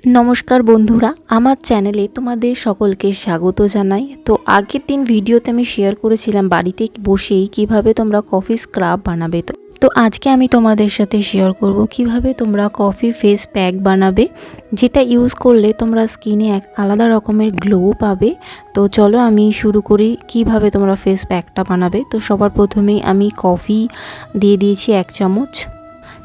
नमस्कार बंधुरा आमार चैनेले तुम्हादेर सकलके स्वागत जानाई। तो आगेर दिन भिडियोते आमी शेयर करेछिलाम बाड़ीते बसेई किभाबे तोमरा कफि स्क्राब बानाबे। तो आज के आमी तोमादेर साथे शेयर करब किभाबे तोमरा कफि फेस पैक बानाबे, जेटा यूज करले तोमरा स्किने एक आलादा रकमेर ग्लो पाबे। तो चलो आमी शुरू करी किभाबे तोमरा फेस पैकटा बानाबे। तो सबार प्रथमेई आमी कफि दिए दिएछि 1 चामच,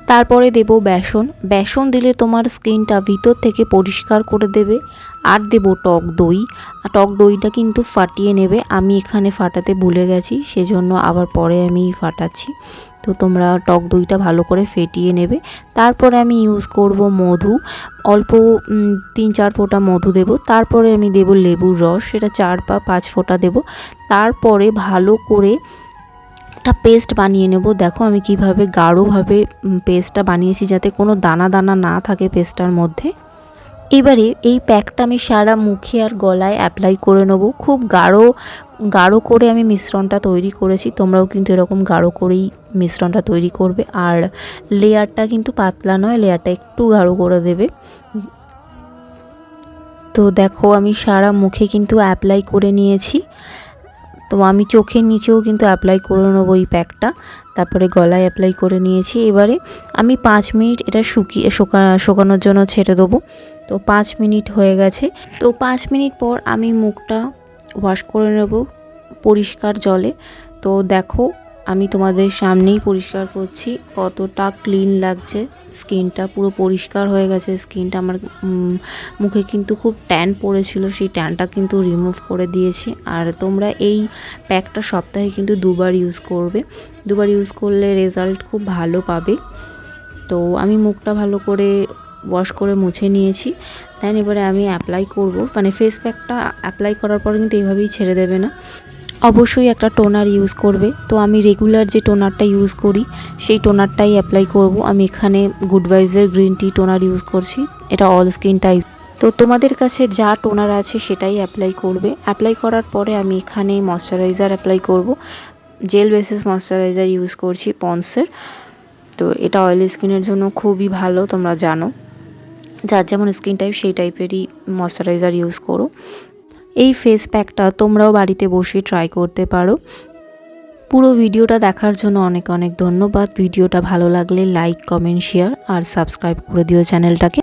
तारपरे देब बेसन। बेसन दिले तोमार स्किनटा भितर थेके परिष्कार करे देबे। आर देब टक दई। टक दईटा किन्तु फाटिए नेबे, आमी एखाने फाटाते भुले गेछि सेजोन्नो आबार परे आमी फाटाচ্ছি। तो तोमरा टक दईटा भालो करे फेटिए नेबे। तारपरे आमी यूज करब मधु, अल्प 3-4 फोटा मधु देब। तारपरे आमी देब लेबुर रस, सेटा 4 বা 5 फोटा देब। तारपरे भालो करे पेस्ट बानिए नेब। देखो आमी किभाबे गाढ़ोभावे पेस्टटा बानिয়েছি যাতে কোনো দানা দানা না থাকে পেস্টটার মধ্যে। এবারে এই প্যাকটা আমি সারা মুখে আর গলায় অ্যাপ্লাই করে নেব। খুব গাঢ় করে আমি মিশ্রণটা তৈরি করেছি, তোমরাও কিন্তু এরকম গাঢ় করেই মিশ্রণটা তৈরি করবে। আর লেয়ারটা কিন্তু পাতলা নয়, লেয়ারটা একটু গাঢ় করে দেবে। তো দেখো আমি সারা মুখে কিন্তু অ্যাপ্লাই করে নিয়েছি। তো আমি চোখের নিচেও কিন্তু অ্যাপ্লাই করে নেব এই প্যাকটা, তারপরে গলায় অ্যাপ্লাই করে নিয়েছি। এবারে আমি 5 মিনিট এটা শুকানোর জন্য ছেড়ে দেবো। তো 5 মিনিট হয়ে গেছে। তো 5 মিনিট পর আমি মুখটা ওয়াশ করে নেব পরিষ্কার জলে। তো দেখো আমি তোমাদের সামনেই পরিষ্কার করছি, কতটা ক্লিন লাগছে স্কিনটা, পুরো পরিষ্কার হয়ে গেছে স্কিনটা। আমার মুখে কিন্তু খুব ট্যান পড়েছিল, সেই ট্যানটা কিন্তু রিমুভ করে দিয়েছি। আর তোমরা এই প্যাকটা সপ্তাহে কিন্তু 2বার ইউজ করবে, 2বার ইউজ করলে রেজাল্ট খুব ভালো পাবে। তো আমি মুখটা ভালো করে ওয়াশ করে মুছে নিয়েছি। দেন এবারে আমি অ্যাপ্লাই করব, মানে ফেস প্যাকটা অ্যাপ্লাই করার পর কিন্তু এইভাবেই ছেড়ে দেবে না, অবশ্যই একটা টোনার ইউজ করবে। তো আমি রেগুলার যে টোনারটা ইউজ করি সেই টোনারটাই অ্যাপ্লাই করব। আমি এখানে গুড ভাইবসের গ্রিন টি টোনার ইউজ করছি, এটা অল স্কিন টাইপ। তো তোমাদের কাছে যা টোনার আছে সেটাই অ্যাপ্লাই করবে। অ্যাপ্লাই করার পরে আমি এখানে ময়শ্চারাইজার অ্যাপ্লাই করব। জেল বেসিস ময়শ্চারাইজার ইউজ করছি পন্ডসের। তো এটা অয়েলি স্কিনের জন্য খুবই ভালো, তোমরা জানো। যার যেমন স্কিন টাইপ সেই টাইপেরই ময়শ্চারাইজার ইউজ করো। এই ফেস প্যাকটা তোমরাও বাড়িতে বসে ট্রাই করতে পারো। পুরো ভিডিওটা দেখার জন্য অনেক অনেক ধন্যবাদ। ভিডিওটা ভালো লাগলে লাইক, কমেন্ট, শেয়ার আর সাবস্ক্রাইব করে দিও চ্যানেলটাকে।